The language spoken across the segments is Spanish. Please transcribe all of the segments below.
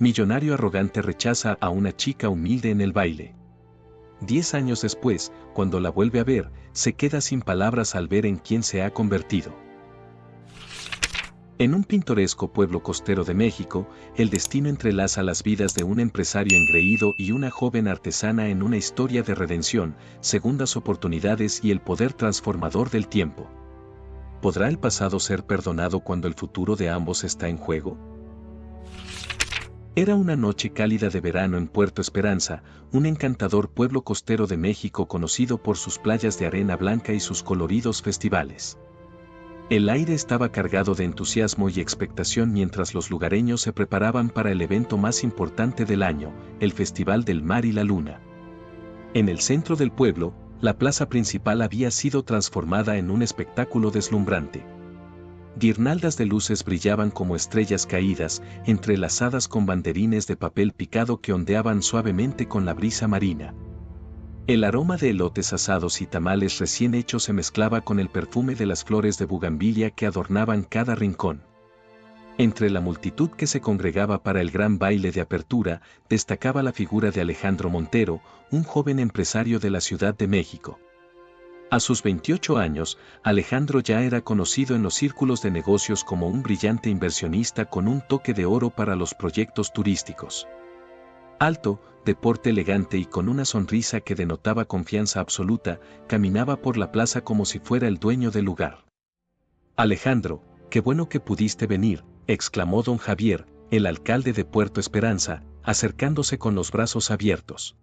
millonario arrogante rechaza a una chica humilde en el baile. 10 años después, cuando la vuelve a ver, se queda sin palabras al ver en quién se ha convertido. En un pintoresco pueblo costero de México, el destino entrelaza las vidas de un empresario engreído y una joven artesana en una historia de redención, segundas oportunidades y el poder transformador del tiempo. ¿Podrá el pasado ser perdonado cuando el futuro de ambos está en juego? Era una noche cálida de verano en Puerto Esperanza, un encantador pueblo costero de México conocido por sus playas de arena blanca y sus coloridos festivales. El aire estaba cargado de entusiasmo y expectación mientras los lugareños se preparaban para el evento más importante del año, el Festival del Mar y la Luna. En el centro del pueblo, la plaza principal había sido transformada en un espectáculo deslumbrante. Guirnaldas de luces brillaban como estrellas caídas, entrelazadas con banderines de papel picado que ondeaban suavemente con la brisa marina. El aroma de elotes asados y tamales recién hechos se mezclaba con el perfume de las flores de bugambilia que adornaban cada rincón. Entre la multitud que se congregaba para el gran baile de apertura, destacaba la figura de Alejandro Montero, un joven empresario de la Ciudad de México. A sus 28 años, Alejandro ya era conocido en los círculos de negocios como un brillante inversionista con un toque de oro para los proyectos turísticos. Alto, de porte elegante y con una sonrisa que denotaba confianza absoluta, caminaba por la plaza como si fuera el dueño del lugar. «Alejandro, qué bueno que pudiste venir», exclamó don Javier, el alcalde de Puerto Esperanza, acercándose con los brazos abiertos.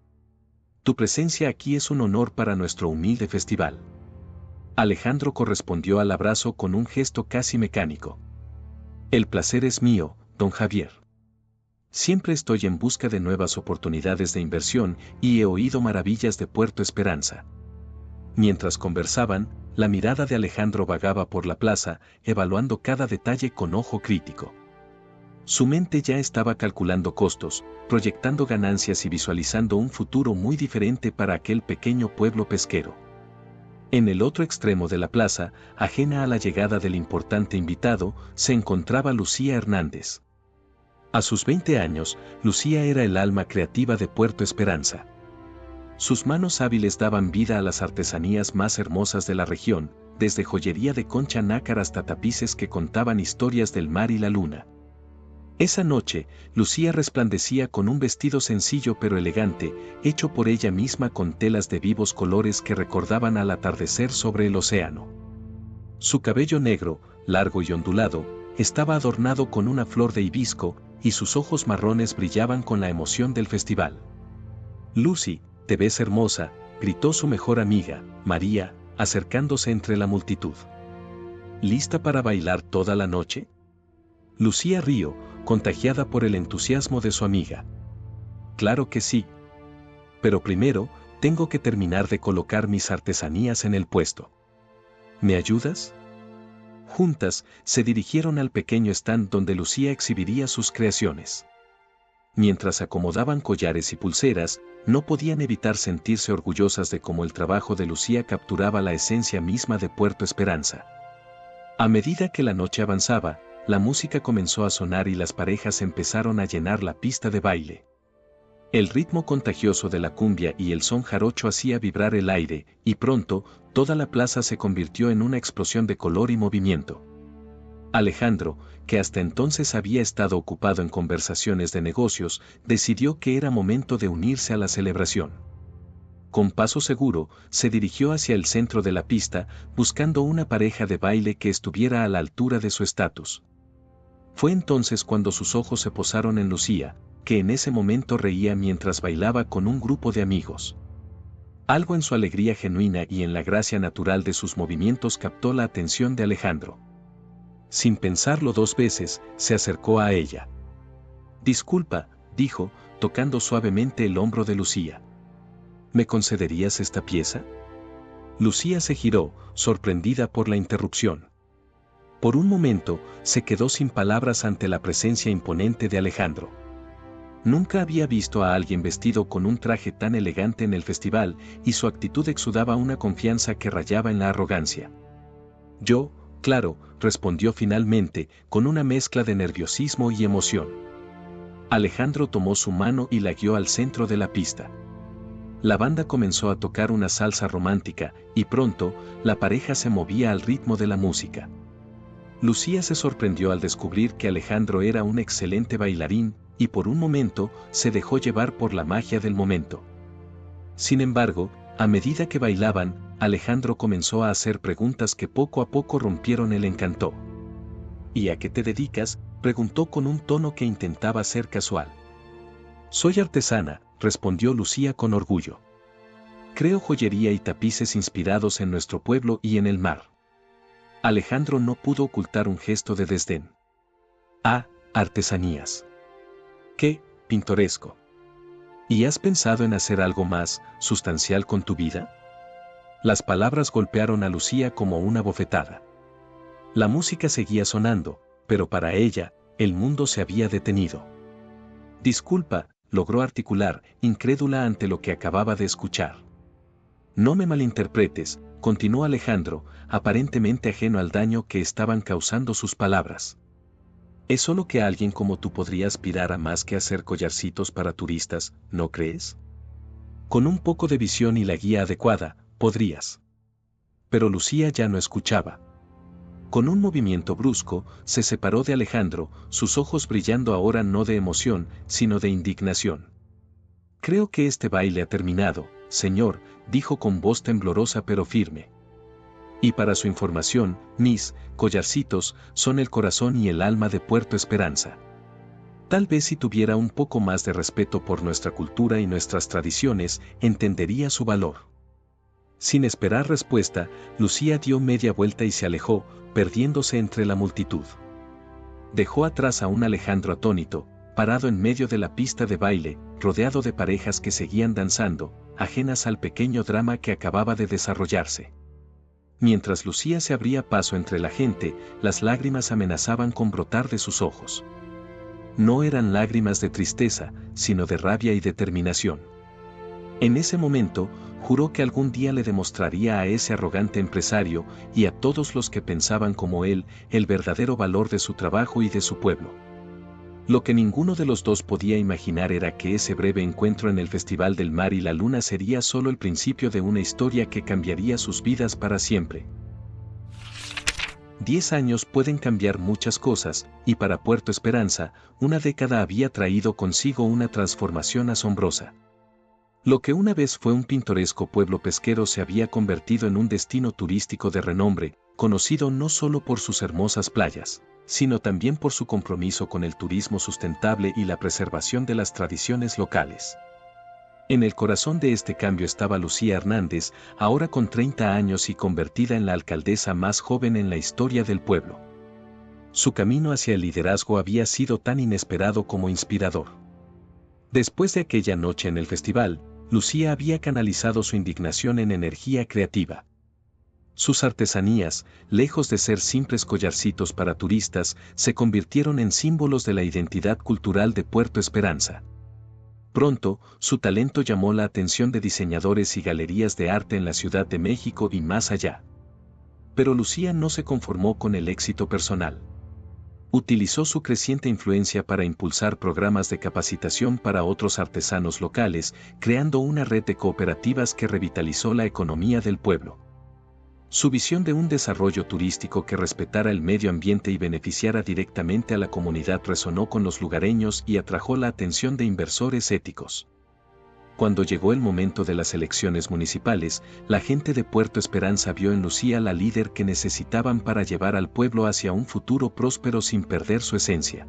«Tu presencia aquí es un honor para nuestro humilde festival». Alejandro correspondió al abrazo con un gesto casi mecánico. «El placer es mío, don Javier. Siempre estoy en busca de nuevas oportunidades de inversión y he oído maravillas de Puerto Esperanza». Mientras conversaban, la mirada de Alejandro vagaba por la plaza, evaluando cada detalle con ojo crítico. Su mente ya estaba calculando costos, proyectando ganancias y visualizando un futuro muy diferente para aquel pequeño pueblo pesquero. En el otro extremo de la plaza, ajena a la llegada del importante invitado, se encontraba Lucía Hernández. A sus 20 años, Lucía era el alma creativa de Puerto Esperanza. Sus manos hábiles daban vida a las artesanías más hermosas de la región, desde joyería de concha nácar hasta tapices que contaban historias del mar y la luna. Esa noche, Lucía resplandecía con un vestido sencillo pero elegante, hecho por ella misma con telas de vivos colores que recordaban al atardecer sobre el océano. Su cabello negro, largo y ondulado, estaba adornado con una flor de hibisco, y sus ojos marrones brillaban con la emoción del festival. «Lucy, te ves hermosa», gritó su mejor amiga, María, acercándose entre la multitud. «¿Lista para bailar toda la noche?». Lucía rió, contagiada por el entusiasmo de su amiga. «Claro que sí. Pero primero, tengo que terminar de colocar mis artesanías en el puesto. ¿Me ayudas?». Juntas, se dirigieron al pequeño stand donde Lucía exhibiría sus creaciones. Mientras acomodaban collares y pulseras, no podían evitar sentirse orgullosas de cómo el trabajo de Lucía capturaba la esencia misma de Puerto Esperanza. A medida que la noche avanzaba, la música comenzó a sonar y las parejas empezaron a llenar la pista de baile. El ritmo contagioso de la cumbia y el son jarocho hacía vibrar el aire, y pronto, toda la plaza se convirtió en una explosión de color y movimiento. Alejandro, que hasta entonces había estado ocupado en conversaciones de negocios, decidió que era momento de unirse a la celebración. Con paso seguro, se dirigió hacia el centro de la pista, buscando una pareja de baile que estuviera a la altura de su estatus. Fue entonces cuando sus ojos se posaron en Lucía, que en ese momento reía mientras bailaba con un grupo de amigos. Algo en su alegría genuina y en la gracia natural de sus movimientos captó la atención de Alejandro. Sin pensarlo 2 veces, se acercó a ella. «Disculpa», dijo, tocando suavemente el hombro de Lucía. «¿Me concederías esta pieza?». Lucía se giró, sorprendida por la interrupción. Por un momento, se quedó sin palabras ante la presencia imponente de Alejandro. Nunca había visto a alguien vestido con un traje tan elegante en el festival, y su actitud exudaba una confianza que rayaba en la arrogancia. «Yo, claro», respondió finalmente, con una mezcla de nerviosismo y emoción. Alejandro tomó su mano y la guió al centro de la pista. La banda comenzó a tocar una salsa romántica, y pronto, la pareja se movía al ritmo de la música. Lucía se sorprendió al descubrir que Alejandro era un excelente bailarín, y por un momento se dejó llevar por la magia del momento. Sin embargo, a medida que bailaban, Alejandro comenzó a hacer preguntas que poco a poco rompieron el encanto. ¿Y a qué te dedicas?, preguntó con un tono que intentaba ser casual. Soy artesana, respondió Lucía con orgullo. Creo joyería y tapices inspirados en nuestro pueblo y en el mar. Alejandro no pudo ocultar un gesto de desdén. Ah, artesanías. ¡Qué pintoresco! ¿Y has pensado en hacer algo más sustancial con tu vida? Las palabras golpearon a Lucía como una bofetada. La música seguía sonando, pero para ella, el mundo se había detenido. Disculpa, logró articular, incrédula ante lo que acababa de escuchar. No me malinterpretes, continuó Alejandro, aparentemente ajeno al daño que estaban causando sus palabras. Es solo que alguien como tú podría aspirar a más que hacer collarcitos para turistas, ¿no crees? Con un poco de visión y la guía adecuada, podrías. Pero Lucía ya no escuchaba. Con un movimiento brusco, se separó de Alejandro, sus ojos brillando ahora no de emoción, sino de indignación. Creo que este baile ha terminado, señor, dijo con voz temblorosa pero firme. Y para su información, mis collarcitos son el corazón y el alma de Puerto Esperanza. Tal vez si tuviera un poco más de respeto por nuestra cultura y nuestras tradiciones, entendería su valor. Sin esperar respuesta, Lucía dio media vuelta y se alejó, perdiéndose entre la multitud. Dejó atrás a un Alejandro atónito, parado en medio de la pista de baile, rodeado de parejas que seguían danzando, ajenas al pequeño drama que acababa de desarrollarse. Mientras Lucía se abría paso entre la gente, las lágrimas amenazaban con brotar de sus ojos. No eran lágrimas de tristeza, sino de rabia y determinación. En ese momento, juró que algún día le demostraría a ese arrogante empresario y a todos los que pensaban como él, el verdadero valor de su trabajo y de su pueblo. Lo que ninguno de los dos podía imaginar era que ese breve encuentro en el Festival del Mar y la Luna sería solo el principio de una historia que cambiaría sus vidas para siempre. 10 años pueden cambiar muchas cosas, y para Puerto Esperanza, una década había traído consigo una transformación asombrosa. Lo que una vez fue un pintoresco pueblo pesquero se había convertido en un destino turístico de renombre, conocido no solo por sus hermosas playas, sino también por su compromiso con el turismo sustentable y la preservación de las tradiciones locales. En el corazón de este cambio estaba Lucía Hernández, ahora con 30 años y convertida en la alcaldesa más joven en la historia del pueblo. Su camino hacia el liderazgo había sido tan inesperado como inspirador. Después de aquella noche en el festival, Lucía había canalizado su indignación en energía creativa. Sus artesanías, lejos de ser simples collarcitos para turistas, se convirtieron en símbolos de la identidad cultural de Puerto Esperanza. Pronto, su talento llamó la atención de diseñadores y galerías de arte en la Ciudad de México y más allá. Pero Lucía no se conformó con el éxito personal. Utilizó su creciente influencia para impulsar programas de capacitación para otros artesanos locales, creando una red de cooperativas que revitalizó la economía del pueblo. Su visión de un desarrollo turístico que respetara el medio ambiente y beneficiara directamente a la comunidad resonó con los lugareños y atrajo la atención de inversores éticos. Cuando llegó el momento de las elecciones municipales, la gente de Puerto Esperanza vio en Lucía la líder que necesitaban para llevar al pueblo hacia un futuro próspero sin perder su esencia.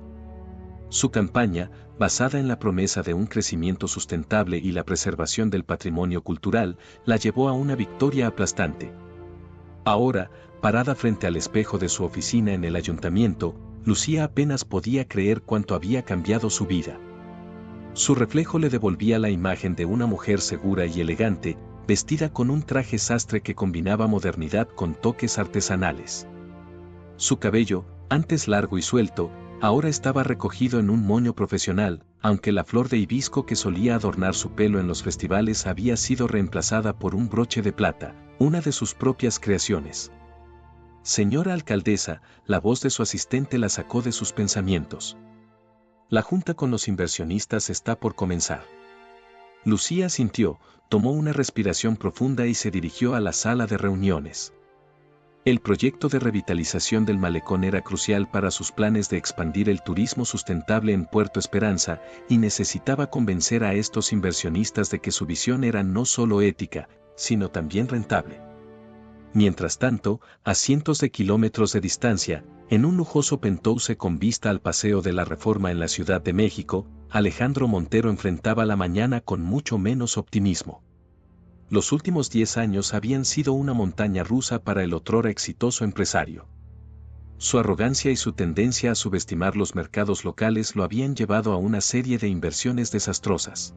Su campaña, basada en la promesa de un crecimiento sustentable y la preservación del patrimonio cultural, la llevó a una victoria aplastante. Ahora, parada frente al espejo de su oficina en el ayuntamiento, Lucía apenas podía creer cuánto había cambiado su vida. Su reflejo le devolvía la imagen de una mujer segura y elegante, vestida con un traje sastre que combinaba modernidad con toques artesanales. Su cabello, antes largo y suelto, ahora estaba recogido en un moño profesional, aunque la flor de hibisco que solía adornar su pelo en los festivales había sido reemplazada por un broche de plata, una de sus propias creaciones. Señora alcaldesa, la voz de su asistente la sacó de sus pensamientos. La junta con los inversionistas está por comenzar. Lucía asintió, tomó una respiración profunda y se dirigió a la sala de reuniones. El proyecto de revitalización del malecón era crucial para sus planes de expandir el turismo sustentable en Puerto Esperanza y necesitaba convencer a estos inversionistas de que su visión era no solo ética, sino también rentable. Mientras tanto, a cientos de kilómetros de distancia, en un lujoso penthouse con vista al Paseo de la Reforma en la Ciudad de México, Alejandro Montero enfrentaba la mañana con mucho menos optimismo. Los últimos 10 años habían sido una montaña rusa para el otrora exitoso empresario. Su arrogancia y su tendencia a subestimar los mercados locales lo habían llevado a una serie de inversiones desastrosas.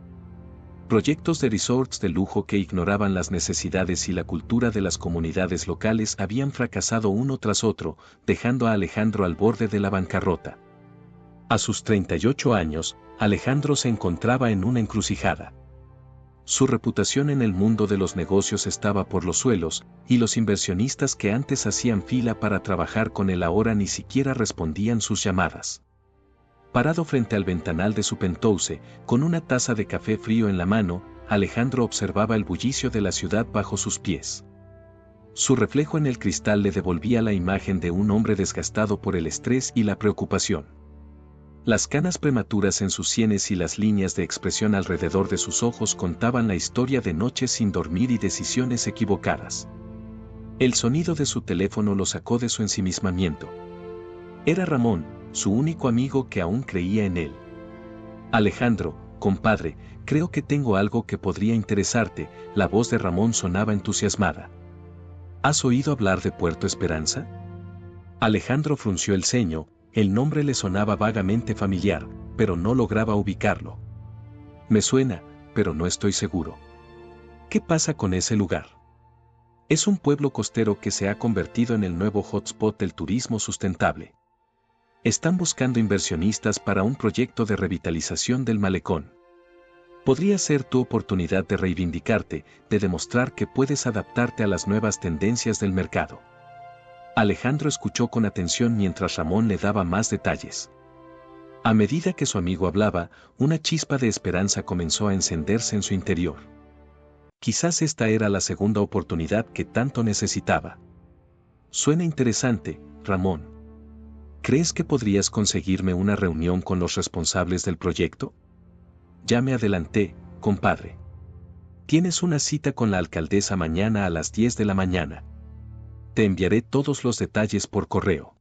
Proyectos de resorts de lujo que ignoraban las necesidades y la cultura de las comunidades locales habían fracasado uno tras otro, dejando a Alejandro al borde de la bancarrota. A sus 38 años, Alejandro se encontraba en una encrucijada. Su reputación en el mundo de los negocios estaba por los suelos, y los inversionistas que antes hacían fila para trabajar con él ahora ni siquiera respondían sus llamadas. Parado frente al ventanal de su penthouse, con una taza de café frío en la mano, Alejandro observaba el bullicio de la ciudad bajo sus pies. Su reflejo en el cristal le devolvía la imagen de un hombre desgastado por el estrés y la preocupación. Las canas prematuras en sus sienes y las líneas de expresión alrededor de sus ojos contaban la historia de noches sin dormir y decisiones equivocadas. El sonido de su teléfono lo sacó de su ensimismamiento. Era Ramón, su único amigo que aún creía en él. Alejandro, compadre, creo que tengo algo que podría interesarte. La voz de Ramón sonaba entusiasmada. ¿Has oído hablar de Puerto Esperanza? Alejandro frunció el ceño. El nombre le sonaba vagamente familiar, pero no lograba ubicarlo. Me suena, pero no estoy seguro. ¿Qué pasa con ese lugar? Es un pueblo costero que se ha convertido en el nuevo hotspot del turismo sustentable. Están buscando inversionistas para un proyecto de revitalización del malecón. Podría ser tu oportunidad de reivindicarte, de demostrar que puedes adaptarte a las nuevas tendencias del mercado. Alejandro escuchó con atención mientras Ramón le daba más detalles. A medida que su amigo hablaba, una chispa de esperanza comenzó a encenderse en su interior. Quizás esta era la segunda oportunidad que tanto necesitaba. Suena interesante, Ramón. ¿Crees que podrías conseguirme una reunión con los responsables del proyecto? Ya me adelanté, compadre. Tienes una cita con la alcaldesa mañana a las 10 de la mañana. Te enviaré todos los detalles por correo.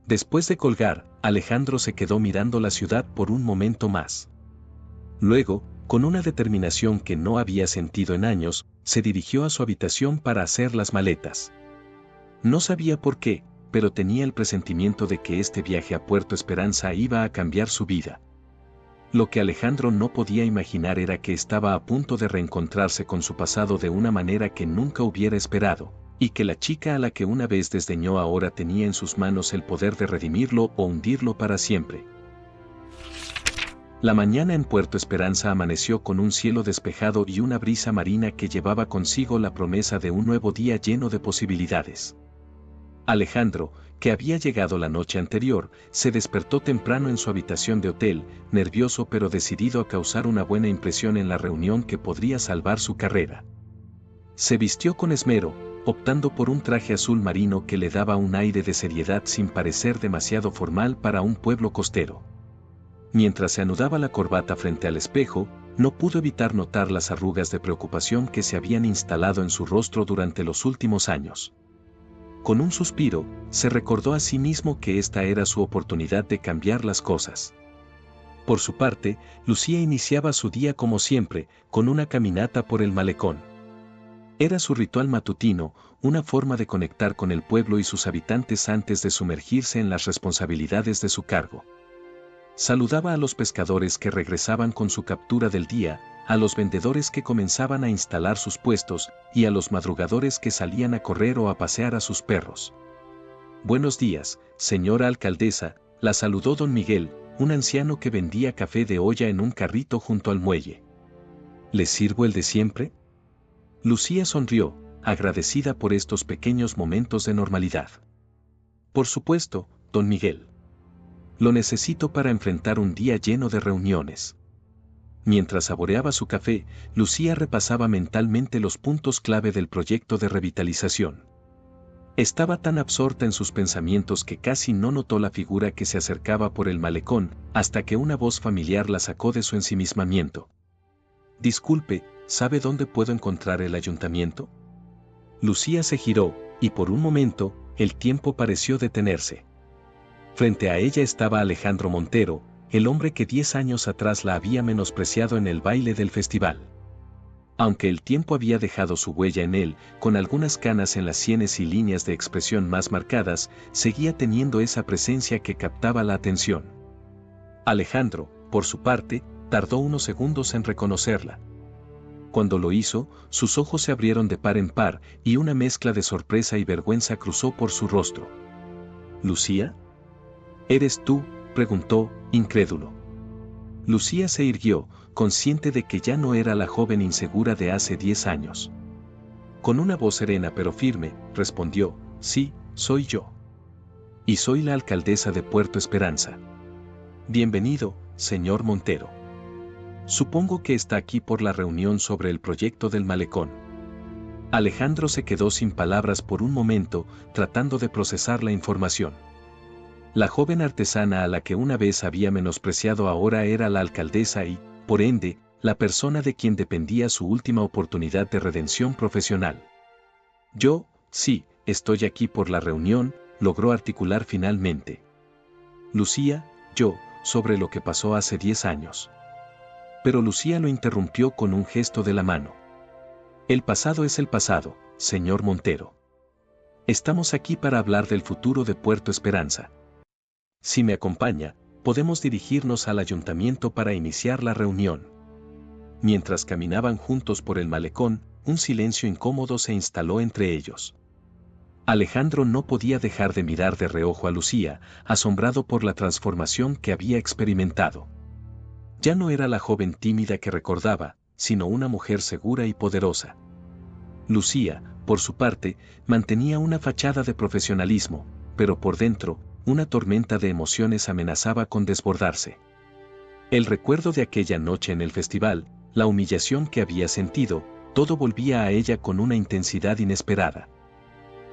Después de colgar, Alejandro se quedó mirando la ciudad por un momento más. Luego, con una determinación que no había sentido en años, se dirigió a su habitación para hacer las maletas. No sabía por qué, pero tenía el presentimiento de que este viaje a Puerto Esperanza iba a cambiar su vida. Lo que Alejandro no podía imaginar era que estaba a punto de reencontrarse con su pasado de una manera que nunca hubiera esperado, y que la chica a la que una vez desdeñó ahora tenía en sus manos el poder de redimirlo o hundirlo para siempre. La mañana en Puerto Esperanza amaneció con un cielo despejado y una brisa marina que llevaba consigo la promesa de un nuevo día lleno de posibilidades. Alejandro, que había llegado la noche anterior, se despertó temprano en su habitación de hotel, nervioso pero decidido a causar una buena impresión en la reunión que podría salvar su carrera. Se vistió con esmero, optando por un traje azul marino que le daba un aire de seriedad sin parecer demasiado formal para un pueblo costero. Mientras se anudaba la corbata frente al espejo, no pudo evitar notar las arrugas de preocupación que se habían instalado en su rostro durante los últimos años. Con un suspiro, se recordó a sí mismo que esta era su oportunidad de cambiar las cosas. Por su parte, Lucía iniciaba su día como siempre, con una caminata por el malecón. Era su ritual matutino, una forma de conectar con el pueblo y sus habitantes antes de sumergirse en las responsabilidades de su cargo. Saludaba a los pescadores que regresaban con su captura del día, a los vendedores que comenzaban a instalar sus puestos, y a los madrugadores que salían a correr o a pasear a sus perros. Buenos días, señora alcaldesa, la saludó don Miguel, un anciano que vendía café de olla en un carrito junto al muelle. ¿Les sirvo el de siempre? Lucía sonrió, agradecida por estos pequeños momentos de normalidad. Por supuesto, don Miguel. Lo necesito para enfrentar un día lleno de reuniones. Mientras saboreaba su café, Lucía repasaba mentalmente los puntos clave del proyecto de revitalización. Estaba tan absorta en sus pensamientos que casi no notó la figura que se acercaba por el malecón, hasta que una voz familiar la sacó de su ensimismamiento. «Disculpe, ¿sabe dónde puedo encontrar el ayuntamiento?». Lucía se giró, y por un momento, el tiempo pareció detenerse. Frente a ella estaba Alejandro Montero, el hombre que 10 años atrás la había menospreciado en el baile del festival. Aunque el tiempo había dejado su huella en él, con algunas canas en las sienes y líneas de expresión más marcadas, seguía teniendo esa presencia que captaba la atención. Alejandro, por su parte, tardó unos segundos en reconocerla. Cuando lo hizo, sus ojos se abrieron de par en par, y una mezcla de sorpresa y vergüenza cruzó por su rostro. «¿Lucía? ¿Eres tú?», preguntó, incrédulo. Lucía se irguió, consciente de que ya no era la joven insegura de hace 10 años. Con una voz serena pero firme, respondió: «Sí, soy yo. Y soy la alcaldesa de Puerto Esperanza». «Bienvenido, señor Montero. Supongo que está aquí por la reunión sobre el proyecto del malecón». Alejandro se quedó sin palabras por un momento, tratando de procesar la información. La joven artesana a la que una vez había menospreciado ahora era la alcaldesa y, por ende, la persona de quien dependía su última oportunidad de redención profesional. «Yo, sí, estoy aquí por la reunión», logró articular finalmente. «Lucía, yo, sobre lo que pasó hace 10 años». Pero Lucía lo interrumpió con un gesto de la mano. «El pasado es el pasado, señor Montero. Estamos aquí para hablar del futuro de Puerto Esperanza. Si me acompaña, podemos dirigirnos al ayuntamiento para iniciar la reunión». Mientras caminaban juntos por el malecón, un silencio incómodo se instaló entre ellos. Alejandro no podía dejar de mirar de reojo a Lucía, asombrado por la transformación que había experimentado. Ya no era la joven tímida que recordaba, sino una mujer segura y poderosa. Lucía, por su parte, mantenía una fachada de profesionalismo, pero por dentro, una tormenta de emociones amenazaba con desbordarse. El recuerdo de aquella noche en el festival, la humillación que había sentido, todo volvía a ella con una intensidad inesperada.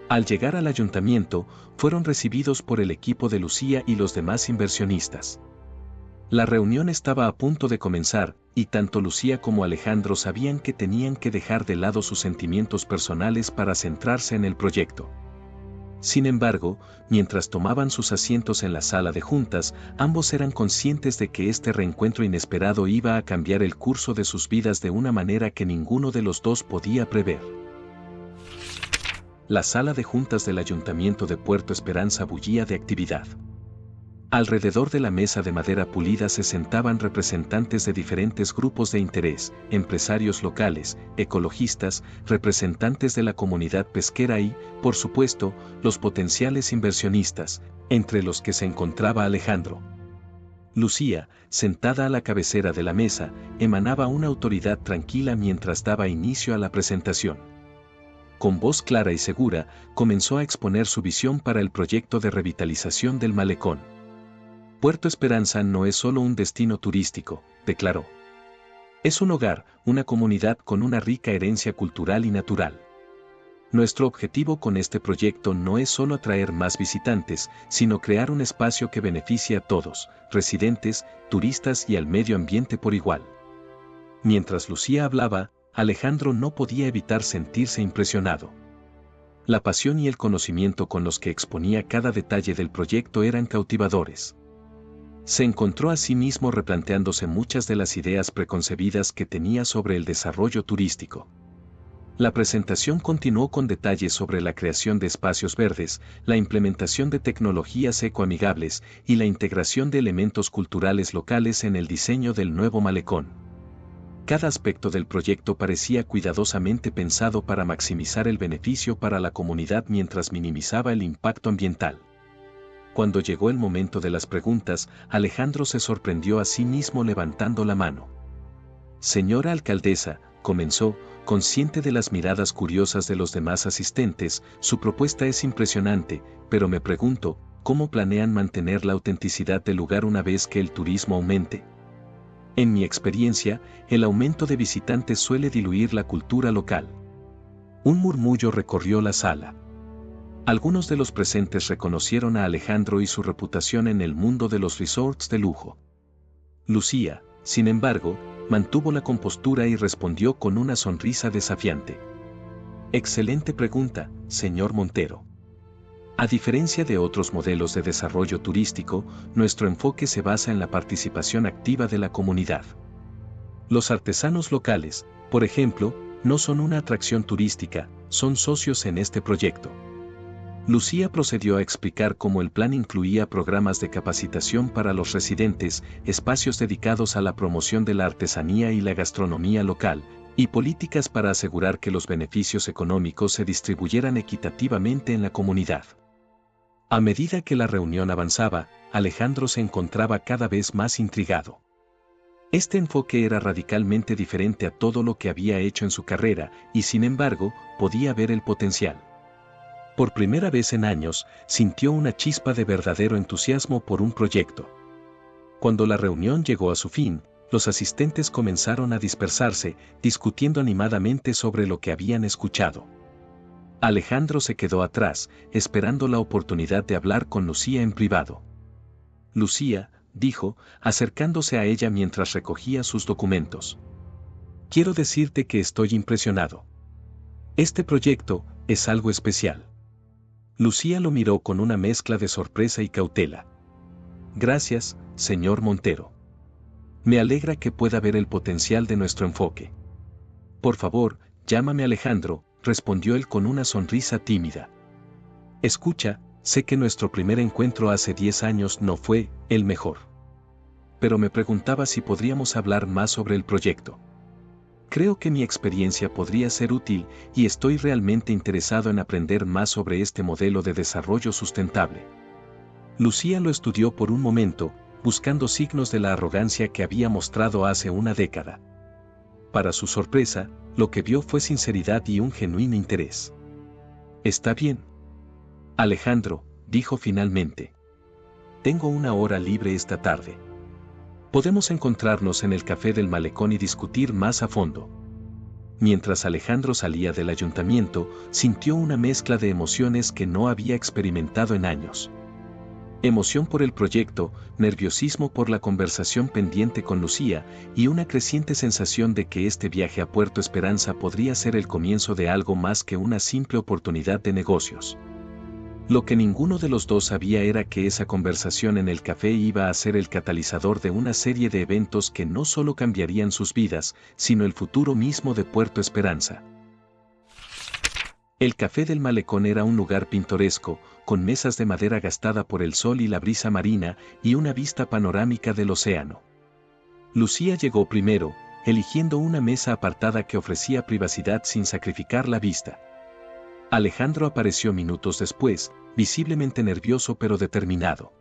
Al llegar al ayuntamiento, fueron recibidos por el equipo de Lucía y los demás inversionistas. La reunión estaba a punto de comenzar, y tanto Lucía como Alejandro sabían que tenían que dejar de lado sus sentimientos personales para centrarse en el proyecto. Sin embargo, mientras tomaban sus asientos en la sala de juntas, ambos eran conscientes de que este reencuentro inesperado iba a cambiar el curso de sus vidas de una manera que ninguno de los dos podía prever. La sala de juntas del Ayuntamiento de Puerto Esperanza bullía de actividad. Alrededor de la mesa de madera pulida se sentaban representantes de diferentes grupos de interés, empresarios locales, ecologistas, representantes de la comunidad pesquera y, por supuesto, los potenciales inversionistas, entre los que se encontraba Alejandro. Lucía, sentada a la cabecera de la mesa, emanaba una autoridad tranquila mientras daba inicio a la presentación. Con voz clara y segura, comenzó a exponer su visión para el proyecto de revitalización del malecón. «Puerto Esperanza no es solo un destino turístico», declaró. «Es un hogar, una comunidad con una rica herencia cultural y natural. Nuestro objetivo con este proyecto no es solo atraer más visitantes, sino crear un espacio que beneficie a todos, residentes, turistas y al medio ambiente por igual». Mientras Lucía hablaba, Alejandro no podía evitar sentirse impresionado. La pasión y el conocimiento con los que exponía cada detalle del proyecto eran cautivadores. Se encontró a sí mismo replanteándose muchas de las ideas preconcebidas que tenía sobre el desarrollo turístico. La presentación continuó con detalles sobre la creación de espacios verdes, la implementación de tecnologías ecoamigables y la integración de elementos culturales locales en el diseño del nuevo malecón. Cada aspecto del proyecto parecía cuidadosamente pensado para maximizar el beneficio para la comunidad mientras minimizaba el impacto ambiental. Cuando llegó el momento de las preguntas, Alejandro se sorprendió a sí mismo levantando la mano. «Señora alcaldesa», comenzó, consciente de las miradas curiosas de los demás asistentes, «su propuesta es impresionante, pero me pregunto, cómo planean mantener la autenticidad del lugar una vez que el turismo aumente. En mi experiencia, el aumento de visitantes suele diluir la cultura local. Un murmullo recorrió la sala. Algunos de los presentes reconocieron a Alejandro y su reputación en el mundo de los resorts de lujo. Lucía, sin embargo, mantuvo la compostura y respondió con una sonrisa desafiante. Excelente pregunta, señor Montero. A diferencia de otros modelos de desarrollo turístico, nuestro enfoque se basa en la participación activa de la comunidad. Los artesanos locales, por ejemplo, no son una atracción turística, son socios en este proyecto. Lucía procedió a explicar cómo el plan incluía programas de capacitación para los residentes, espacios dedicados a la promoción de la artesanía y la gastronomía local, y políticas para asegurar que los beneficios económicos se distribuyeran equitativamente en la comunidad. A medida que la reunión avanzaba, Alejandro se encontraba cada vez más intrigado. Este enfoque era radicalmente diferente a todo lo que había hecho en su carrera, y sin embargo, podía ver el potencial. Por primera vez en años, sintió una chispa de verdadero entusiasmo por un proyecto. Cuando la reunión llegó a su fin, los asistentes comenzaron a dispersarse, discutiendo animadamente sobre lo que habían escuchado. Alejandro se quedó atrás, esperando la oportunidad de hablar con Lucía en privado. Lucía, dijo, acercándose a ella mientras recogía sus documentos. Quiero decirte que estoy impresionado. Este proyecto es algo especial. Lucía lo miró con una mezcla de sorpresa y cautela. Gracias, señor Montero. Me alegra que pueda ver el potencial de nuestro enfoque. Por favor, llámame Alejandro, respondió él con una sonrisa tímida. Escucha, sé que nuestro primer encuentro hace 10 años no fue el mejor. Pero me preguntaba si podríamos hablar más sobre el proyecto. Creo que mi experiencia podría ser útil y estoy realmente interesado en aprender más sobre este modelo de desarrollo sustentable. Lucía lo estudió por un momento, buscando signos de la arrogancia que había mostrado hace una década. Para su sorpresa, lo que vio fue sinceridad y un genuino interés. Está bien. Alejandro, dijo finalmente. Tengo una hora libre esta tarde. Podemos encontrarnos en el café del malecón y discutir más a fondo. Mientras Alejandro salía del ayuntamiento, sintió una mezcla de emociones que no había experimentado en años. Emoción por el proyecto, nerviosismo por la conversación pendiente con Lucía y una creciente sensación de que este viaje a Puerto Esperanza podría ser el comienzo de algo más que una simple oportunidad de negocios. Lo que ninguno de los dos sabía era que esa conversación en el café iba a ser el catalizador de una serie de eventos que no solo cambiarían sus vidas, sino el futuro mismo de Puerto Esperanza. El café del malecón era un lugar pintoresco, con mesas de madera gastada por el sol y la brisa marina, y una vista panorámica del océano. Lucía llegó primero, eligiendo una mesa apartada que ofrecía privacidad sin sacrificar la vista. Alejandro apareció minutos después, visiblemente nervioso pero determinado.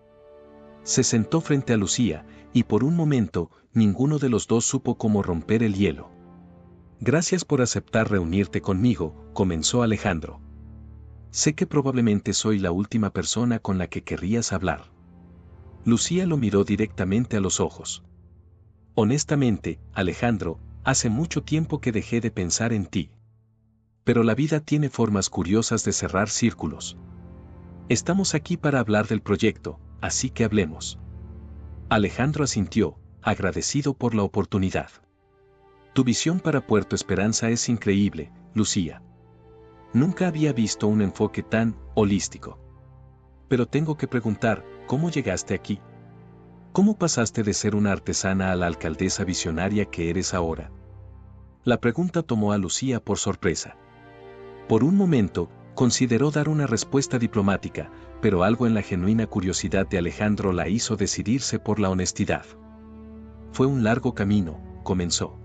Se sentó frente a Lucía, y por un momento, ninguno de los dos supo cómo romper el hielo. Gracias por aceptar reunirte conmigo, comenzó Alejandro. Sé que probablemente soy la última persona con la que querrías hablar. Lucía lo miró directamente a los ojos. Honestamente, Alejandro, hace mucho tiempo que dejé de pensar en ti. Pero la vida tiene formas curiosas de cerrar círculos. Estamos aquí para hablar del proyecto, así que hablemos. Alejandro asintió, agradecido por la oportunidad. Tu visión para Puerto Esperanza es increíble, Lucía. Nunca había visto un enfoque tan holístico. Pero tengo que preguntar, ¿cómo llegaste aquí? ¿Cómo pasaste de ser una artesana a la alcaldesa visionaria que eres ahora? La pregunta tomó a Lucía por sorpresa. Por un momento, consideró dar una respuesta diplomática, pero algo en la genuina curiosidad de Alejandro la hizo decidirse por la honestidad. Fue un largo camino, comenzó.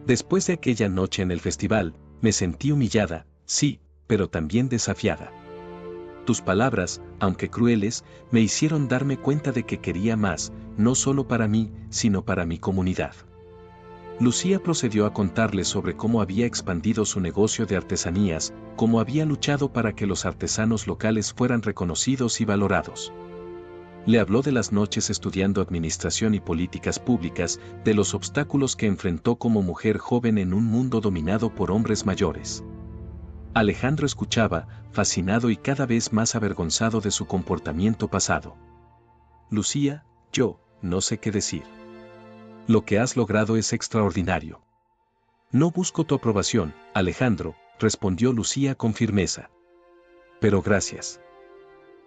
Después de aquella noche en el festival, me sentí humillada, sí, pero también desafiada. Tus palabras, aunque crueles, me hicieron darme cuenta de que quería más, no solo para mí, sino para mi comunidad. Lucía procedió a contarle sobre cómo había expandido su negocio de artesanías, cómo había luchado para que los artesanos locales fueran reconocidos y valorados. Le habló de las noches estudiando administración y políticas públicas, de los obstáculos que enfrentó como mujer joven en un mundo dominado por hombres mayores. Alejandro escuchaba, fascinado y cada vez más avergonzado de su comportamiento pasado. Lucía, yo, no sé qué decir. Lo que has logrado es extraordinario. No busco tu aprobación, Alejandro, respondió Lucía con firmeza. Pero gracias.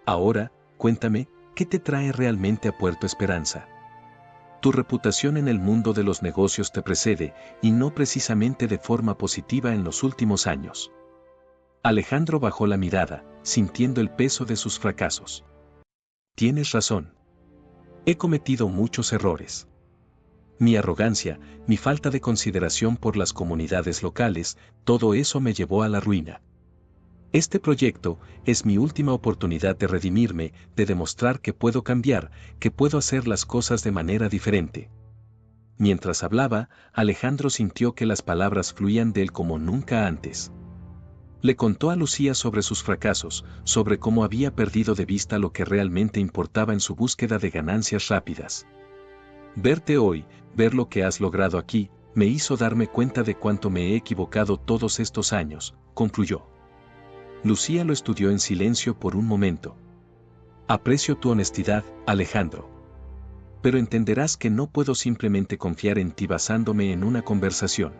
Ahora, cuéntame, ¿qué te trae realmente a Puerto Esperanza? Tu reputación en el mundo de los negocios te precede, y no precisamente de forma positiva en los últimos años. Alejandro bajó la mirada, sintiendo el peso de sus fracasos. Tienes razón. He cometido muchos errores. Mi arrogancia, mi falta de consideración por las comunidades locales, todo eso me llevó a la ruina. Este proyecto es mi última oportunidad de redimirme, de demostrar que puedo cambiar, que puedo hacer las cosas de manera diferente. Mientras hablaba, Alejandro sintió que las palabras fluían de él como nunca antes. Le contó a Lucía sobre sus fracasos, sobre cómo había perdido de vista lo que realmente importaba en su búsqueda de ganancias rápidas. Verte hoy, ver lo que has logrado aquí, me hizo darme cuenta de cuánto me he equivocado todos estos años, concluyó. Lucía lo estudió en silencio por un momento. Aprecio tu honestidad, Alejandro. Pero entenderás que no puedo simplemente confiar en ti basándome en una conversación.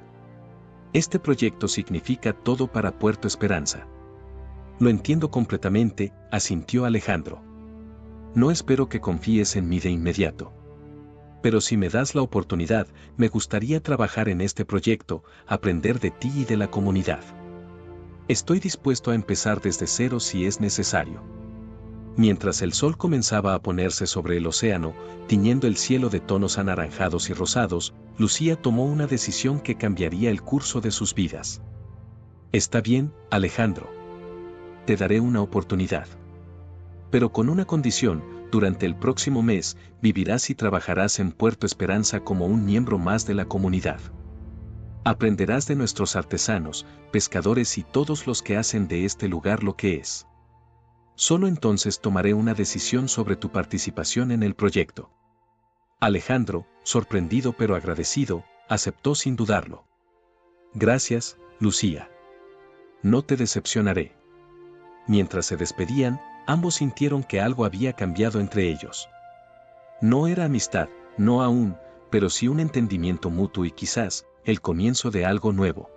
Este proyecto significa todo para Puerto Esperanza. Lo entiendo completamente, asintió Alejandro. No espero que confíes en mí de inmediato. Pero si me das la oportunidad, me gustaría trabajar en este proyecto, aprender de ti y de la comunidad. Estoy dispuesto a empezar desde cero si es necesario. Mientras el sol comenzaba a ponerse sobre el océano, tiñendo el cielo de tonos anaranjados y rosados, Lucía tomó una decisión que cambiaría el curso de sus vidas. Está bien, Alejandro. Te daré una oportunidad. Pero con una condición: durante el próximo mes, vivirás y trabajarás en Puerto Esperanza como un miembro más de la comunidad. Aprenderás de nuestros artesanos, pescadores y todos los que hacen de este lugar lo que es. Solo entonces tomaré una decisión sobre tu participación en el proyecto. Alejandro, sorprendido pero agradecido, aceptó sin dudarlo. Gracias, Lucía. No te decepcionaré. Mientras se despedían, ambos sintieron que algo había cambiado entre ellos. No era amistad, no aún, pero sí un entendimiento mutuo y quizás el comienzo de algo nuevo.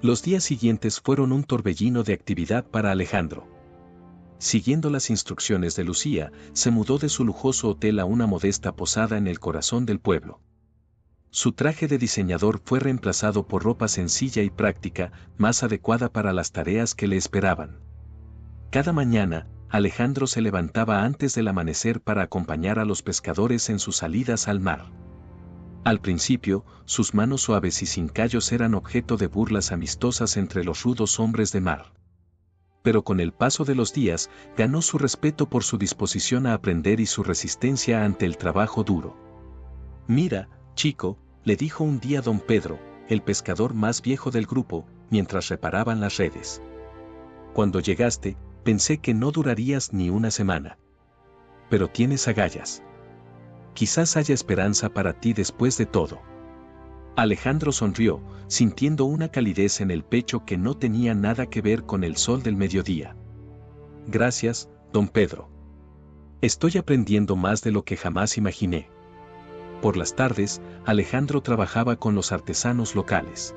Los días siguientes fueron un torbellino de actividad para Alejandro. Siguiendo las instrucciones de Lucía, se mudó de su lujoso hotel a una modesta posada en el corazón del pueblo. Su traje de diseñador fue reemplazado por ropa sencilla y práctica, más adecuada para las tareas que le esperaban. Cada mañana, Alejandro se levantaba antes del amanecer para acompañar a los pescadores en sus salidas al mar. Al principio, sus manos suaves y sin callos eran objeto de burlas amistosas entre los rudos hombres de mar. Pero con el paso de los días, ganó su respeto por su disposición a aprender y su resistencia ante el trabajo duro. Mira, chico, le dijo un día don Pedro, el pescador más viejo del grupo, mientras reparaban las redes. Cuando llegaste, pensé que no durarías ni una semana. Pero tienes agallas. Quizás haya esperanza para ti después de todo. Alejandro sonrió, sintiendo una calidez en el pecho que no tenía nada que ver con el sol del mediodía. Gracias, don Pedro. Estoy aprendiendo más de lo que jamás imaginé. Por las tardes, Alejandro trabajaba con los artesanos locales.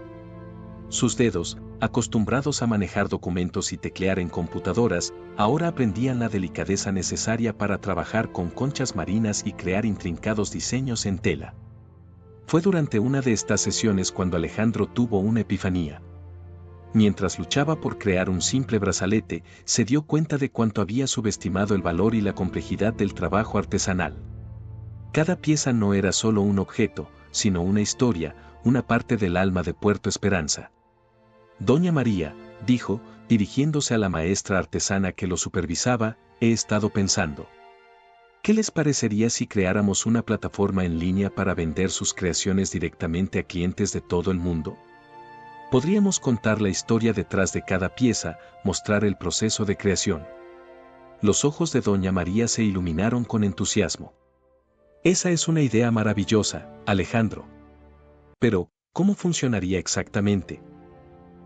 Sus dedos, acostumbrados a manejar documentos y teclear en computadoras, ahora aprendían la delicadeza necesaria para trabajar con conchas marinas y crear intrincados diseños en tela. Fue durante una de estas sesiones cuando Alejandro tuvo una epifanía. Mientras luchaba por crear un simple brazalete, se dio cuenta de cuánto había subestimado el valor y la complejidad del trabajo artesanal. Cada pieza no era solo un objeto, sino una historia, una parte del alma de Puerto Esperanza. Doña María, dijo, dirigiéndose a la maestra artesana que lo supervisaba, he estado pensando. ¿Qué les parecería si creáramos una plataforma en línea para vender sus creaciones directamente a clientes de todo el mundo? Podríamos contar la historia detrás de cada pieza, mostrar el proceso de creación. Los ojos de doña María se iluminaron con entusiasmo. Esa es una idea maravillosa, Alejandro. Pero, ¿cómo funcionaría exactamente?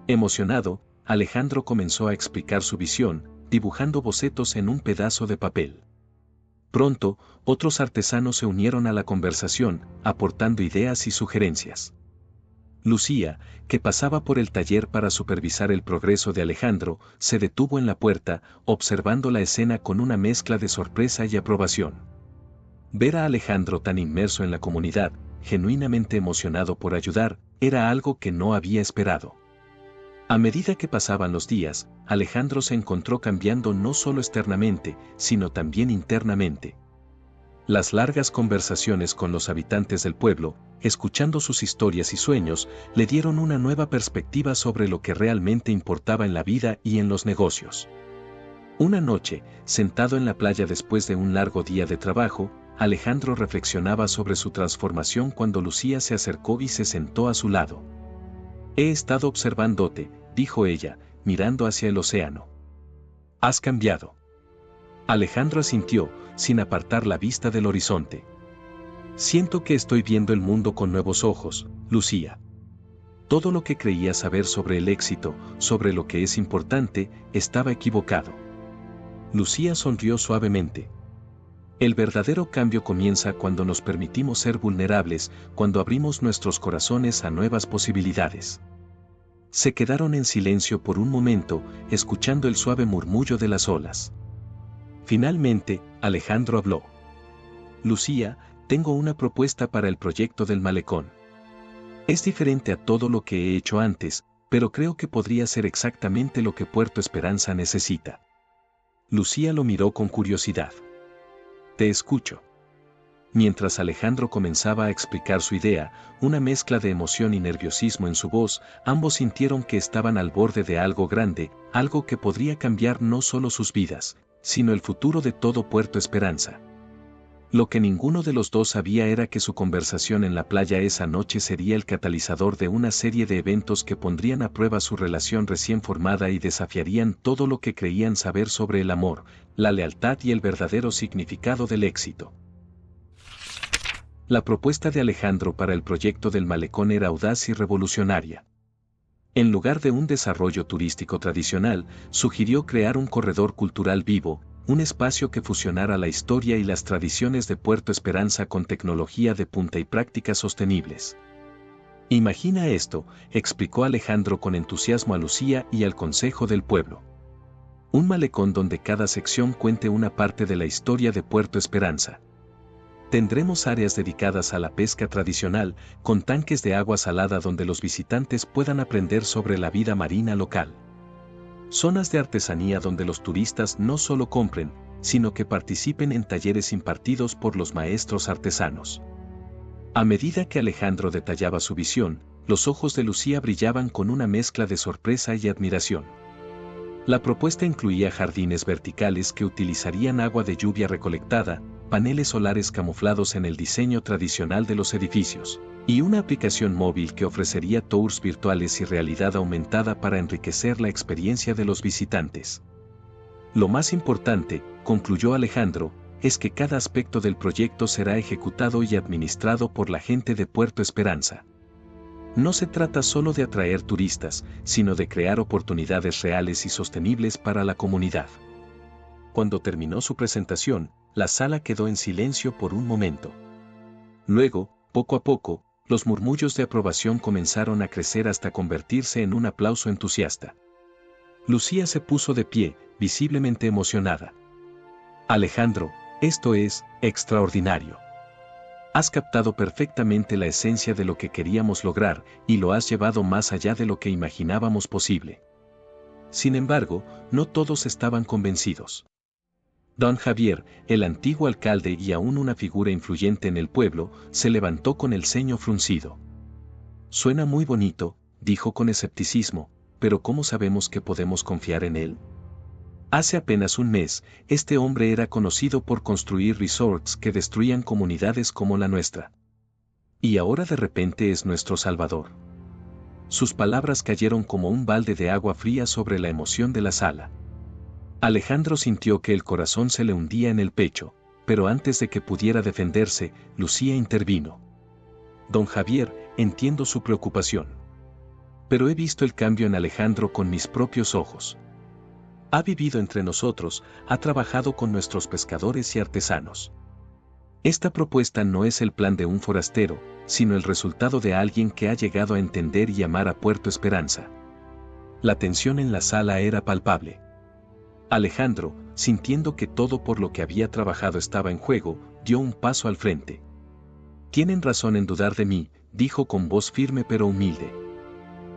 Emocionado, Alejandro comenzó a explicar su visión, dibujando bocetos en un pedazo de papel. Pronto, otros artesanos se unieron a la conversación, aportando ideas y sugerencias. Lucía, que pasaba por el taller para supervisar el progreso de Alejandro, se detuvo en la puerta, observando la escena con una mezcla de sorpresa y aprobación. Ver a Alejandro tan inmerso en la comunidad, genuinamente emocionado por ayudar, era algo que no había esperado. A medida que pasaban los días, Alejandro se encontró cambiando no solo externamente, sino también internamente. Las largas conversaciones con los habitantes del pueblo, escuchando sus historias y sueños, le dieron una nueva perspectiva sobre lo que realmente importaba en la vida y en los negocios. Una noche, sentado en la playa después de un largo día de trabajo, Alejandro reflexionaba sobre su transformación cuando Lucía se acercó y se sentó a su lado. He estado observándote, dijo ella, mirando hacia el océano. Has cambiado. Alejandro asintió, sin apartar la vista del horizonte. Siento que estoy viendo el mundo con nuevos ojos, Lucía. Todo lo que creía saber sobre el éxito, sobre lo que es importante, estaba equivocado. Lucía sonrió suavemente. El verdadero cambio comienza cuando nos permitimos ser vulnerables, cuando abrimos nuestros corazones a nuevas posibilidades. Se quedaron en silencio por un momento, escuchando el suave murmullo de las olas. Finalmente, Alejandro habló. Lucía, tengo una propuesta para el proyecto del malecón. Es diferente a todo lo que he hecho antes, pero creo que podría ser exactamente lo que Puerto Esperanza necesita. Lucía lo miró con curiosidad. Te escucho. Mientras Alejandro comenzaba a explicar su idea, una mezcla de emoción y nerviosismo en su voz, ambos sintieron que estaban al borde de algo grande, algo que podría cambiar no solo sus vidas, sino el futuro de todo Puerto Esperanza. Lo que ninguno de los dos sabía era que su conversación en la playa esa noche sería el catalizador de una serie de eventos que pondrían a prueba su relación recién formada y desafiarían todo lo que creían saber sobre el amor, la lealtad y el verdadero significado del éxito. La propuesta de Alejandro para el proyecto del malecón era audaz y revolucionaria. En lugar de un desarrollo turístico tradicional, sugirió crear un corredor cultural vivo, un espacio que fusionara la historia y las tradiciones de Puerto Esperanza con tecnología de punta y prácticas sostenibles. Imagina esto, explicó Alejandro con entusiasmo a Lucía y al Consejo del Pueblo. Un malecón donde cada sección cuente una parte de la historia de Puerto Esperanza. Tendremos áreas dedicadas a la pesca tradicional, con tanques de agua salada donde los visitantes puedan aprender sobre la vida marina local. Zonas de artesanía donde los turistas no solo compren, sino que participen en talleres impartidos por los maestros artesanos. A medida que Alejandro detallaba su visión, los ojos de Lucía brillaban con una mezcla de sorpresa y admiración. La propuesta incluía jardines verticales que utilizarían agua de lluvia recolectada, paneles solares camuflados en el diseño tradicional de los edificios, y una aplicación móvil que ofrecería tours virtuales y realidad aumentada para enriquecer la experiencia de los visitantes. Lo más importante, concluyó Alejandro, es que cada aspecto del proyecto será ejecutado y administrado por la gente de Puerto Esperanza. No se trata solo de atraer turistas, sino de crear oportunidades reales y sostenibles para la comunidad. Cuando terminó su presentación, la sala quedó en silencio por un momento. Luego, poco a poco, los murmullos de aprobación comenzaron a crecer hasta convertirse en un aplauso entusiasta. Lucía se puso de pie, visiblemente emocionada. Alejandro, esto es extraordinario. Has captado perfectamente la esencia de lo que queríamos lograr y lo has llevado más allá de lo que imaginábamos posible. Sin embargo, no todos estaban convencidos. Don Javier, el antiguo alcalde y aún una figura influyente en el pueblo, se levantó con el ceño fruncido. Suena muy bonito, dijo con escepticismo, pero ¿cómo sabemos que podemos confiar en él? Hace apenas un mes, este hombre era conocido por construir resorts que destruían comunidades como la nuestra. Y ahora de repente es nuestro salvador. Sus palabras cayeron como un balde de agua fría sobre la emoción de la sala. Alejandro sintió que el corazón se le hundía en el pecho, pero antes de que pudiera defenderse, Lucía intervino. Don Javier, entiendo su preocupación. Pero he visto el cambio en Alejandro con mis propios ojos. Ha vivido entre nosotros, ha trabajado con nuestros pescadores y artesanos. Esta propuesta no es el plan de un forastero, sino el resultado de alguien que ha llegado a entender y amar a Puerto Esperanza. La tensión en la sala era palpable. Alejandro, sintiendo que todo por lo que había trabajado estaba en juego, dio un paso al frente. Tienen razón en dudar de mí, dijo con voz firme pero humilde.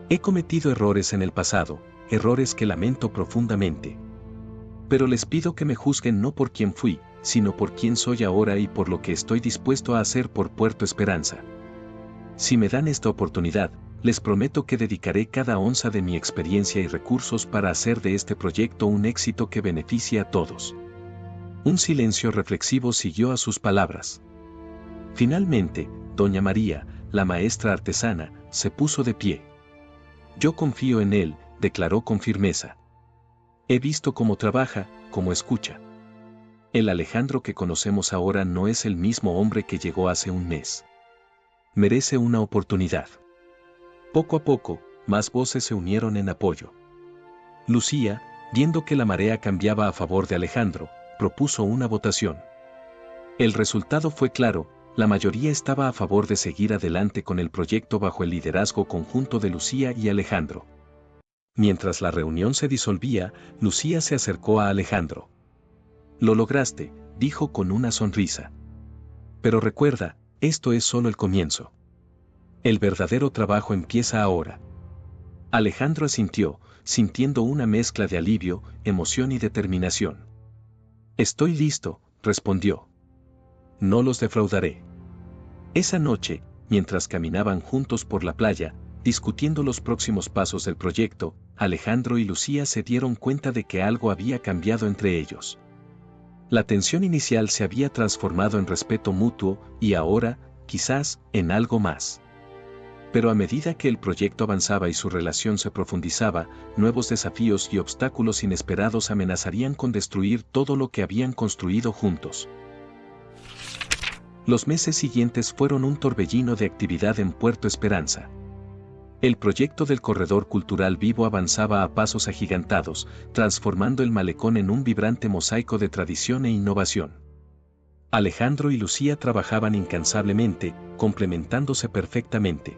He cometido errores en el pasado, errores que lamento profundamente. Pero les pido que me juzguen no por quién fui, sino por quién soy ahora y por lo que estoy dispuesto a hacer por Puerto Esperanza. Si me dan esta oportunidad, les prometo que dedicaré cada onza de mi experiencia y recursos para hacer de este proyecto un éxito que beneficie a todos. Un silencio reflexivo siguió a sus palabras. Finalmente, doña María, la maestra artesana, se puso de pie. Yo confío en él, declaró con firmeza. He visto cómo trabaja, cómo escucha. El Alejandro que conocemos ahora no es el mismo hombre que llegó hace un mes. Merece una oportunidad. Poco a poco, más voces se unieron en apoyo. Lucía, viendo que la marea cambiaba a favor de Alejandro, propuso una votación. El resultado fue claro, la mayoría estaba a favor de seguir adelante con el proyecto bajo el liderazgo conjunto de Lucía y Alejandro. Mientras la reunión se disolvía, Lucía se acercó a Alejandro. Lo lograste, dijo con una sonrisa. Pero recuerda, esto es solo el comienzo. El verdadero trabajo empieza ahora. Alejandro asintió, sintiendo una mezcla de alivio, emoción y determinación. Estoy listo, respondió. No los defraudaré. Esa noche, mientras caminaban juntos por la playa, discutiendo los próximos pasos del proyecto, Alejandro y Lucía se dieron cuenta de que algo había cambiado entre ellos. La tensión inicial se había transformado en respeto mutuo y ahora, quizás, en algo más. Pero a medida que el proyecto avanzaba y su relación se profundizaba, nuevos desafíos y obstáculos inesperados amenazarían con destruir todo lo que habían construido juntos. Los meses siguientes fueron un torbellino de actividad en Puerto Esperanza. El proyecto del corredor cultural vivo avanzaba a pasos agigantados, transformando el malecón en un vibrante mosaico de tradición e innovación. Alejandro y Lucía trabajaban incansablemente, complementándose perfectamente.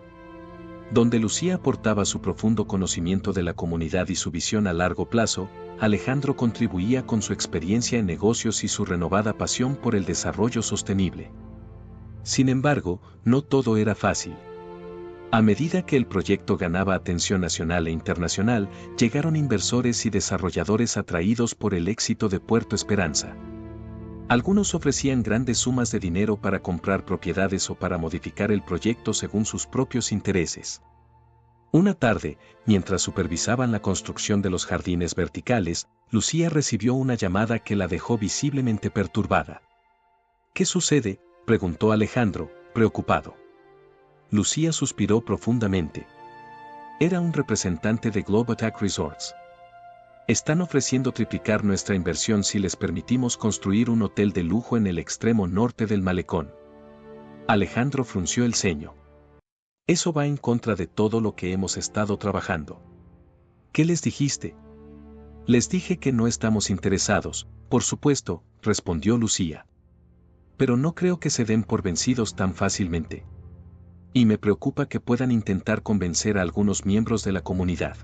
Donde Lucía aportaba su profundo conocimiento de la comunidad y su visión a largo plazo, Alejandro contribuía con su experiencia en negocios y su renovada pasión por el desarrollo sostenible. Sin embargo, no todo era fácil. A medida que el proyecto ganaba atención nacional e internacional, llegaron inversores y desarrolladores atraídos por el éxito de Puerto Esperanza. Algunos ofrecían grandes sumas de dinero para comprar propiedades o para modificar el proyecto según sus propios intereses. Una tarde, mientras supervisaban la construcción de los jardines verticales, Lucía recibió una llamada que la dejó visiblemente perturbada. ¿Qué sucede?, preguntó Alejandro, preocupado. Lucía suspiró profundamente. Era un representante de Globotac Resorts. Están ofreciendo triplicar nuestra inversión si les permitimos construir un hotel de lujo en el extremo norte del malecón. Alejandro frunció el ceño. Eso va en contra de todo lo que hemos estado trabajando. ¿Qué les dijiste? Les dije que no estamos interesados, por supuesto, respondió Lucía. Pero no creo que se den por vencidos tan fácilmente. Y me preocupa que puedan intentar convencer a algunos miembros de la comunidad.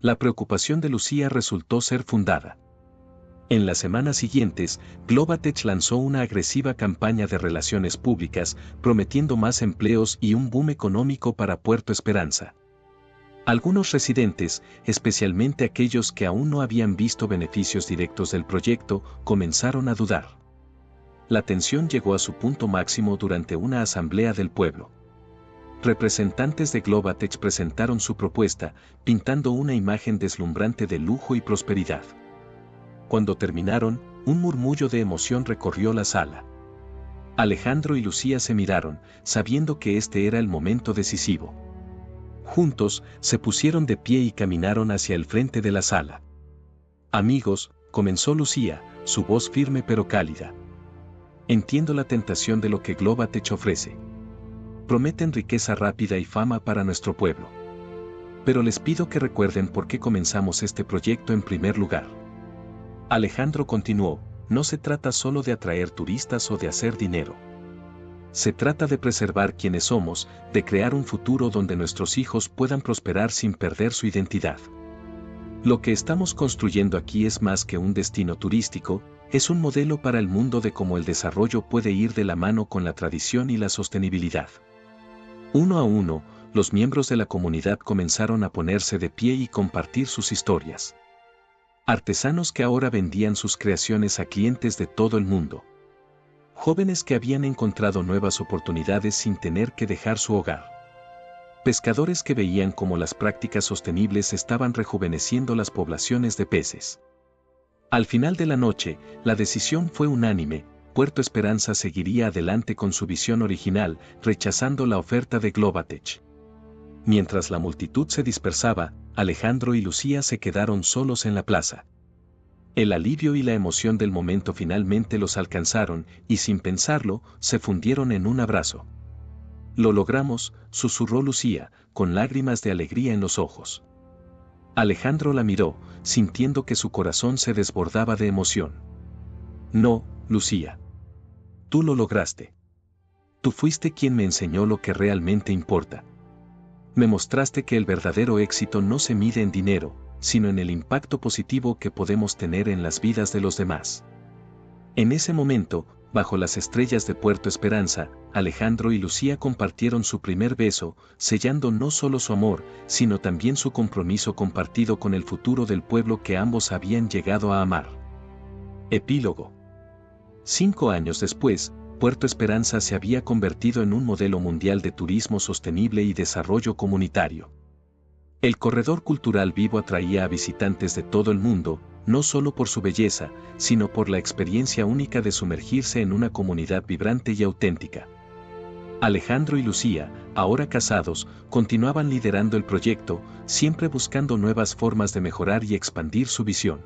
La preocupación de Lucía resultó ser fundada. En las semanas siguientes, Globatech lanzó una agresiva campaña de relaciones públicas, prometiendo más empleos y un boom económico para Puerto Esperanza. Algunos residentes, especialmente aquellos que aún no habían visto beneficios directos del proyecto, comenzaron a dudar. La tensión llegó a su punto máximo durante una asamblea del pueblo. Representantes de Globatech presentaron su propuesta, pintando una imagen deslumbrante de lujo y prosperidad. Cuando terminaron, un murmullo de emoción recorrió la sala. Alejandro y Lucía se miraron, sabiendo que este era el momento decisivo. Juntos, se pusieron de pie y caminaron hacia el frente de la sala. Amigos, comenzó Lucía, su voz firme pero cálida. Entiendo la tentación de lo que Globatech ofrece. Prometen riqueza rápida y fama para nuestro pueblo. Pero les pido que recuerden por qué comenzamos este proyecto en primer lugar. Alejandro continuó, no se trata solo de atraer turistas o de hacer dinero. Se trata de preservar quienes somos, de crear un futuro donde nuestros hijos puedan prosperar sin perder su identidad. Lo que estamos construyendo aquí es más que un destino turístico, es un modelo para el mundo de cómo el desarrollo puede ir de la mano con la tradición y la sostenibilidad. Uno a uno, los miembros de la comunidad comenzaron a ponerse de pie y compartir sus historias. Artesanos que ahora vendían sus creaciones a clientes de todo el mundo. Jóvenes que habían encontrado nuevas oportunidades sin tener que dejar su hogar. Pescadores que veían cómo las prácticas sostenibles estaban rejuveneciendo las poblaciones de peces. Al final de la noche, la decisión fue unánime, Puerto Esperanza seguiría adelante con su visión original, rechazando la oferta de Globatech. Mientras la multitud se dispersaba, Alejandro y Lucía se quedaron solos en la plaza. El alivio y la emoción del momento finalmente los alcanzaron, y sin pensarlo, se fundieron en un abrazo. Lo logramos, susurró Lucía, con lágrimas de alegría en los ojos. Alejandro la miró, sintiendo que su corazón se desbordaba de emoción. No, Lucía. Tú lo lograste. Tú fuiste quien me enseñó lo que realmente importa. Me mostraste que el verdadero éxito no se mide en dinero, sino en el impacto positivo que podemos tener en las vidas de los demás. En ese momento, bajo las estrellas de Puerto Esperanza, Alejandro y Lucía compartieron su primer beso, sellando no solo su amor, sino también su compromiso compartido con el futuro del pueblo que ambos habían llegado a amar. Epílogo. 5 años después, Puerto Esperanza se había convertido en un modelo mundial de turismo sostenible y desarrollo comunitario. El corredor cultural vivo atraía a visitantes de todo el mundo, no solo por su belleza, sino por la experiencia única de sumergirse en una comunidad vibrante y auténtica. Alejandro y Lucía, ahora casados, continuaban liderando el proyecto, siempre buscando nuevas formas de mejorar y expandir su visión.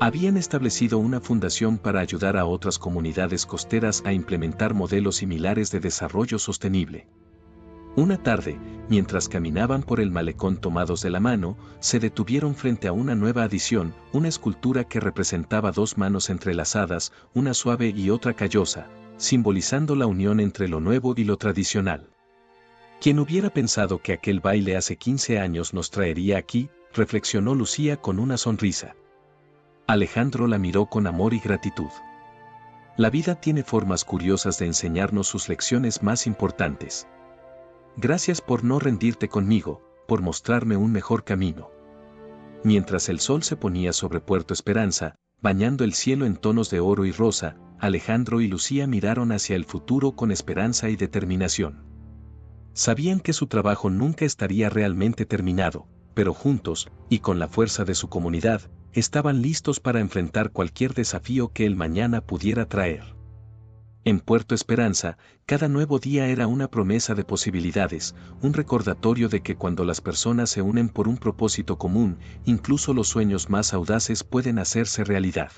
Habían establecido una fundación para ayudar a otras comunidades costeras a implementar modelos similares de desarrollo sostenible. Una tarde, mientras caminaban por el malecón tomados de la mano, se detuvieron frente a una nueva adición, una escultura que representaba 2 manos entrelazadas, una suave y otra callosa, simbolizando la unión entre lo nuevo y lo tradicional. ¿Quién hubiera pensado que aquel baile hace 15 años nos traería aquí?, reflexionó Lucía con una sonrisa. Alejandro la miró con amor y gratitud. La vida tiene formas curiosas de enseñarnos sus lecciones más importantes. Gracias por no rendirte conmigo, por mostrarme un mejor camino. Mientras el sol se ponía sobre Puerto Esperanza, bañando el cielo en tonos de oro y rosa, Alejandro y Lucía miraron hacia el futuro con esperanza y determinación. Sabían que su trabajo nunca estaría realmente terminado, pero juntos, y con la fuerza de su comunidad, estaban listos para enfrentar cualquier desafío que el mañana pudiera traer. En Puerto Esperanza, cada nuevo día era una promesa de posibilidades, un recordatorio de que cuando las personas se unen por un propósito común, incluso los sueños más audaces pueden hacerse realidad.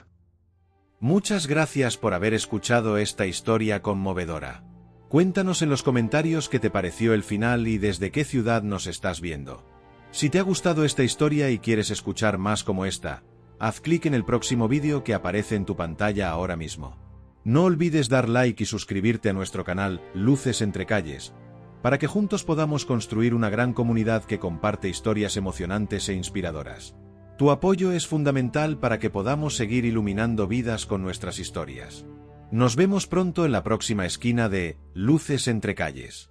Muchas gracias por haber escuchado esta historia conmovedora. Cuéntanos en los comentarios qué te pareció el final y desde qué ciudad nos estás viendo. Si te ha gustado esta historia y quieres escuchar más como esta, haz clic en el próximo vídeo que aparece en tu pantalla ahora mismo. No olvides dar like y suscribirte a nuestro canal Luces entre Calles, para que juntos podamos construir una gran comunidad que comparte historias emocionantes e inspiradoras. Tu apoyo es fundamental para que podamos seguir iluminando vidas con nuestras historias. Nos vemos pronto en la próxima esquina de Luces entre Calles.